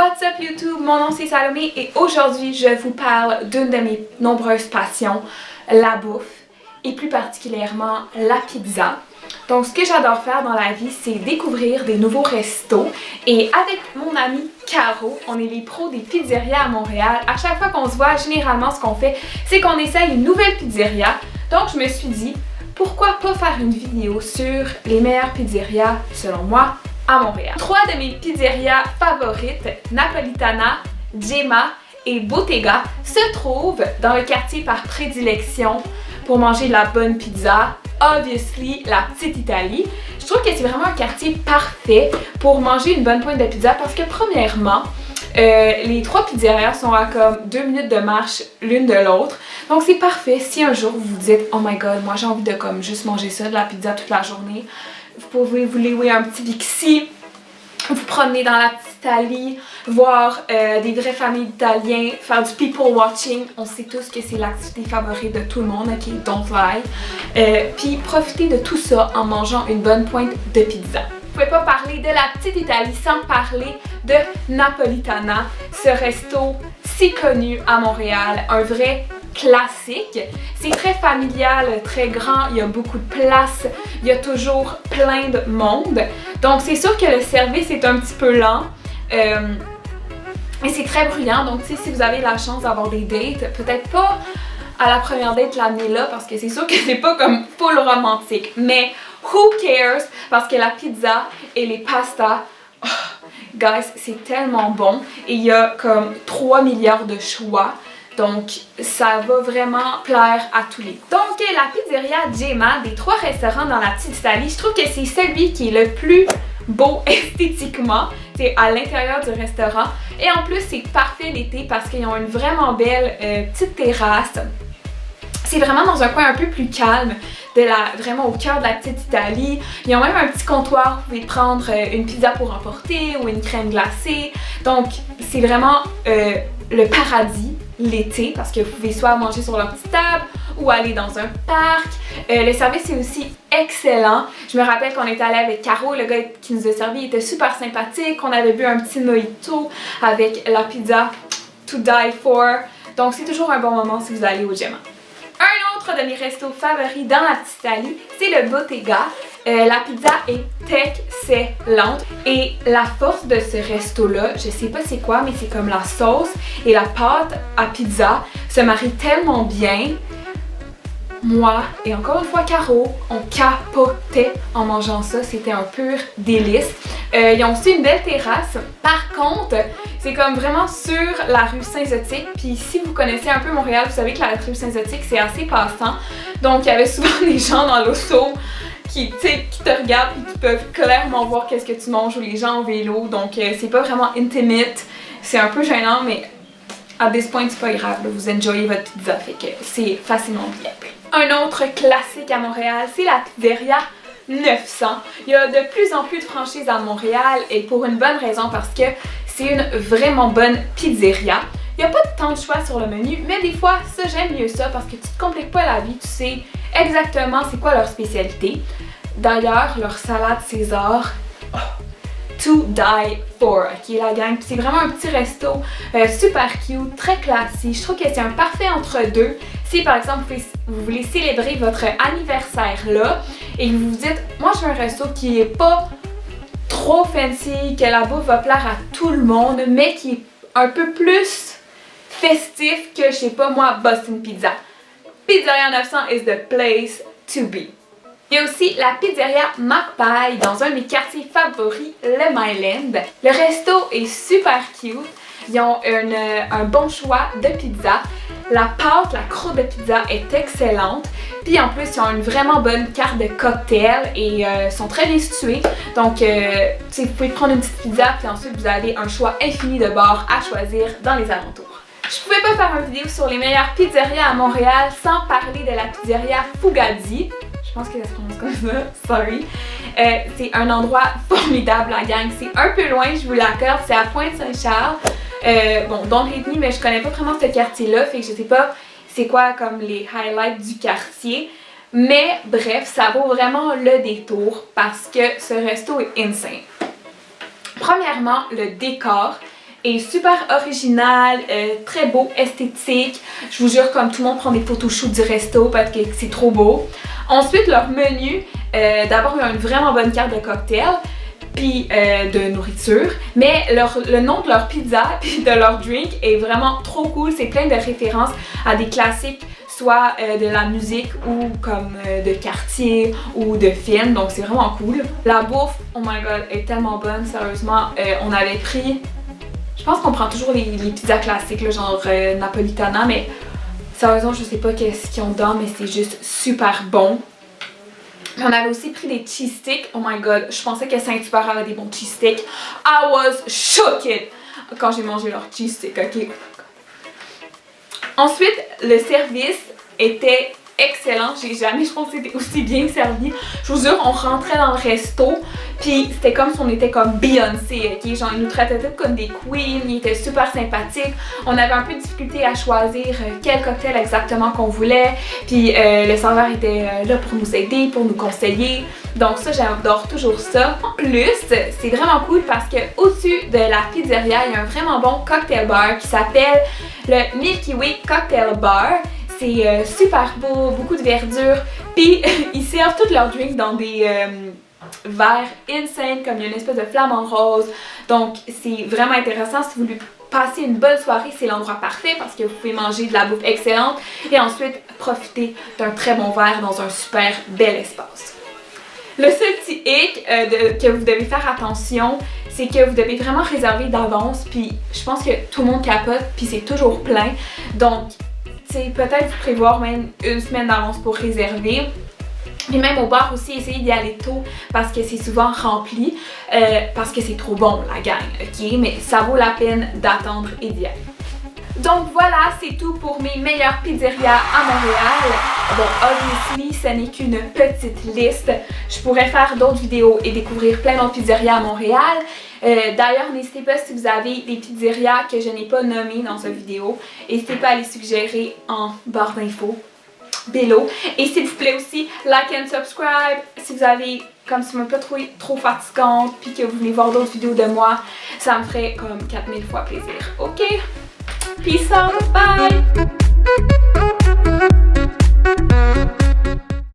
What's up YouTube, mon nom c'est Salomé et aujourd'hui je vous parle d'une de mes nombreuses passions, la bouffe et plus particulièrement la pizza. Donc ce que j'adore faire dans la vie c'est découvrir des nouveaux restos et avec mon amie Caro, on est les pros des pizzerias à Montréal. À chaque fois qu'on se voit, généralement ce qu'on fait c'est qu'on essaye une nouvelle pizzeria. Donc je me suis dit pourquoi pas faire une vidéo sur les meilleures pizzerias selon moi à Montréal. Trois de mes pizzerias favorites, Napolitana, Gemma et Bottega, se trouvent dans le quartier par prédilection pour manger de la bonne pizza. Obviously, la Petite Italie. Je trouve que c'est vraiment un quartier parfait pour manger une bonne pointe de pizza parce que premièrement, les trois pizzerias sont à comme 2 minutes de marche l'une de l'autre. Donc c'est parfait si un jour vous vous dites « Oh my god, moi j'ai envie de comme juste manger ça, de la pizza toute la journée ». Vous pouvez vous louer un petit Bixi, vous promener dans la Petite Italie, voir des vraies familles d'Italiens, faire du people watching. On sait tous que c'est l'activité favorite de tout le monde, ok, don't lie. Puis profiter de tout ça en mangeant une bonne pointe de pizza. Vous pouvez pas parler de la Petite Italie sans parler de Napolitana, ce resto si connu à Montréal, un vrai classique. C'est très familial, très grand, il y a beaucoup de place, il y a toujours plein de monde. Donc c'est sûr que le service est un petit peu lent. Et c'est très bruyant, donc si vous avez la chance d'avoir des dates, peut-être pas à la première date l'amener là parce que c'est sûr que c'est pas comme full romantique, mais who cares parce que la pizza et les pastas, oh, guys, c'est tellement bon et il y a comme 3 milliards de choix. Donc, ça va vraiment plaire à tous les goûts. Donc, la pizzeria Gemma, des 3 restaurants dans la Petite Italie, je trouve que c'est celui qui est le plus beau esthétiquement. C'est à l'intérieur du restaurant. Et en plus, c'est parfait l'été parce qu'ils ont une vraiment belle petite terrasse. C'est vraiment dans un coin un peu plus calme, vraiment au cœur de la Petite Italie. Ils ont même un petit comptoir, vous pouvez prendre une pizza pour emporter ou une crème glacée. Donc, c'est vraiment le paradis l'été parce que vous pouvez soit manger sur leur petite table ou aller dans un parc. Le service est aussi excellent. Je me rappelle qu'on était allé avec Caro, le gars qui nous a servi était super sympathique. On avait bu un petit mojito avec la pizza to die for. Donc c'est toujours un bon moment si vous allez au Gemma. Un autre de mes restos favoris dans la Petite Italie, c'est le Bottega. La pizza est excellente et la force de ce resto-là, je sais pas c'est quoi, mais c'est comme la sauce et la pâte à pizza se marient tellement bien. Moi et encore une fois Caro, on capotait en mangeant ça, c'était un pur délice. Ils ont aussi une belle terrasse. Par contre, c'est comme vraiment sur la rue Saint-Zotique. Puis si vous connaissez un peu Montréal, vous savez que la rue Saint-Zotique c'est assez passant. Donc il y avait souvent des gens dans l'auto qui te regardent et qui peuvent clairement voir qu'est-ce que tu manges ou les gens en vélo. Donc c'est pas vraiment intimate, c'est un peu gênant, mais à this point c'est pas grave, là, vous enjoyez votre pizza, fait que c'est facilement bien. Un autre classique à Montréal, c'est la pizzeria 900. Il y a de plus en plus de franchises à Montréal et pour une bonne raison parce que c'est une vraiment bonne pizzeria. Il n'y a pas tant de choix sur le menu, mais des fois, ça j'aime mieux ça parce que tu te compliques pas la vie, tu sais exactement c'est quoi leur spécialité. D'ailleurs, leur salade César, oh, to die for, ok la gang. C'est vraiment un petit resto super cute, très classique. Je trouve que c'est un parfait entre deux. Si par exemple vous voulez célébrer votre anniversaire là et que vous vous dites moi je veux un resto qui est pas trop fancy, que la bouffe va plaire à tout le monde, mais qui est un peu plus festif que je sais pas moi Boston Pizza. Pizzeria 900 is the place to be. Il y a aussi la pizzeria Magpie dans un de mes quartiers favoris, le Myland. Le resto est super cute. Ils ont un bon choix de pizza. La pâte, la croûte de pizza est excellente. Puis en plus, ils ont une vraiment bonne carte de cocktail et sont très bien situés. Donc, vous pouvez prendre une petite pizza puis ensuite vous avez un choix infini de bars à choisir dans les alentours. Je pouvais pas faire une vidéo sur les meilleures pizzerias à Montréal sans parler de la pizzeria Fugazzi. Je pense que ça se prononce comme ça, sorry. C'est un endroit formidable la gang, c'est un peu loin, je vous l'accorde, c'est à Pointe-Saint-Charles. Bon, don't hate me, mais je connais pas vraiment ce quartier-là, fait que je sais pas c'est quoi comme les highlights du quartier. Mais bref, ça vaut vraiment le détour parce que ce resto est insane. Premièrement, le décor est super original, très beau, esthétique. Je vous jure, comme tout le monde prend des photoshoots du resto parce que c'est trop beau. Ensuite, leur menu, d'abord ils ont une vraiment bonne carte de cocktails puis de nourriture, mais le nom de leur pizza puis de leur drink est vraiment trop cool. C'est plein de références à des classiques, soit de la musique ou comme de quartier ou de films, donc c'est vraiment cool. La bouffe, oh my god, est tellement bonne, sérieusement. On avait pris, je pense qu'on prend toujours les pizzas classiques, là, genre napolitana, mais sérieusement je sais pas qu'est-ce qu'ils ont dedans, mais c'est juste super bon. On avait aussi pris des cheese sticks. Oh my god, je pensais que Saint-Hubert avait des bons cheese sticks. I was shocked quand j'ai mangé leur cheese stick, ok? Ensuite, le service était excellent. J'ai jamais, je pense, été aussi bien servi. Je vous jure, on rentrait dans le resto, puis c'était comme si on était comme Beyoncé, ok? Genre, ils nous traitaient tous comme des queens, ils étaient super sympathiques. On avait un peu de difficulté à choisir quel cocktail exactement qu'on voulait, puis le serveur était là pour nous aider, pour nous conseiller. Donc ça, j'adore toujours ça. En plus, c'est vraiment cool parce que au-dessus de la pizzeria, il y a un vraiment bon cocktail bar qui s'appelle le Milky Way Cocktail Bar. C'est super beau, beaucoup de verdure, puis ils servent tous leurs drinks dans des verres insane, comme il y a une espèce de flamant rose. Donc c'est vraiment intéressant. Si vous voulez passer une bonne soirée, c'est l'endroit parfait parce que vous pouvez manger de la bouffe excellente et ensuite profiter d'un très bon verre dans un super bel espace. Le seul petit hic que vous devez faire attention, c'est que vous devez vraiment réserver d'avance, puis je pense que tout le monde capote, puis c'est toujours plein. Donc peut-être vous prévoir même une semaine d'avance pour réserver. Et même au bar aussi, essayez d'y aller tôt parce que c'est souvent rempli, parce que c'est trop bon la gang, ok? Mais ça vaut la peine d'attendre et d'y aller. Donc voilà, c'est tout pour mes meilleures pizzerias à Montréal. Bon, obviously, ce n'est qu'une petite liste. Je pourrais faire d'autres vidéos et découvrir plein d'autres pizzerias à Montréal. D'ailleurs, n'hésitez pas si vous avez des pizzerias que je n'ai pas nommées dans cette vidéo. N'hésitez pas à les suggérer en barre d'infos below. Et s'il vous plaît aussi, like and subscribe si vous avez, comme si vous m'avez pas trouvé trop fatigante puis que vous voulez voir d'autres vidéos de moi. Ça me ferait comme 4000 fois plaisir. Ok? Peace out, bye!